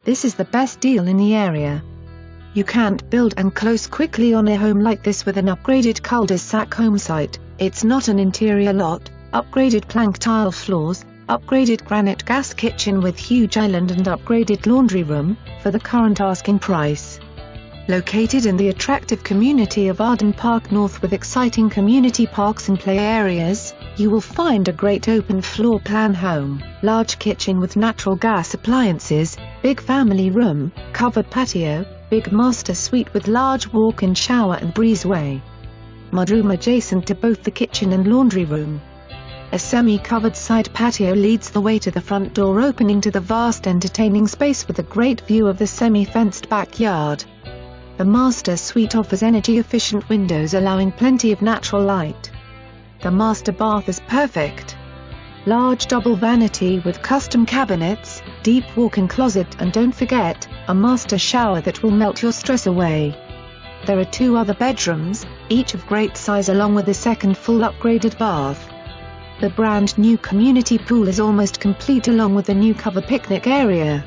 This is the best deal in the area. You can't build and close quickly on a home like this with an upgraded cul-de-sac home site. It's not an interior lot. Upgraded plank tile floors, upgraded granite gas kitchen with huge island and upgraded laundry room, for the current asking price. Located in the attractive community of Arden Park North with exciting community parks and play areas, you will find a great open floor plan home, large kitchen with natural gas appliances, big family room, covered patio, big master suite with large walk-in shower and breezeway. Mudroom adjacent to both the kitchen and laundry room. A semi-covered side patio leads the way to the front door opening to the vast entertaining space with a great view of the semi-fenced backyard. The master suite offers energy-efficient windows allowing plenty of natural light. The master bath is perfect. Large double vanity with custom cabinets, deep walk-in closet and don't forget, a master shower that will melt your stress away. There are 2 other bedrooms, each of great size along with a second full upgraded bath. The brand new community pool is almost complete along with the new covered picnic area.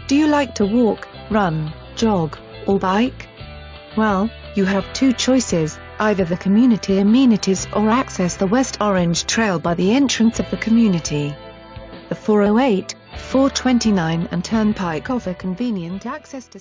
Do you like to walk, run, jog, or bike? Well, you have 2 choices, either the community amenities or access the West Orange Trail by the entrance of the community. The 408, 429 and Turnpike offer convenient access to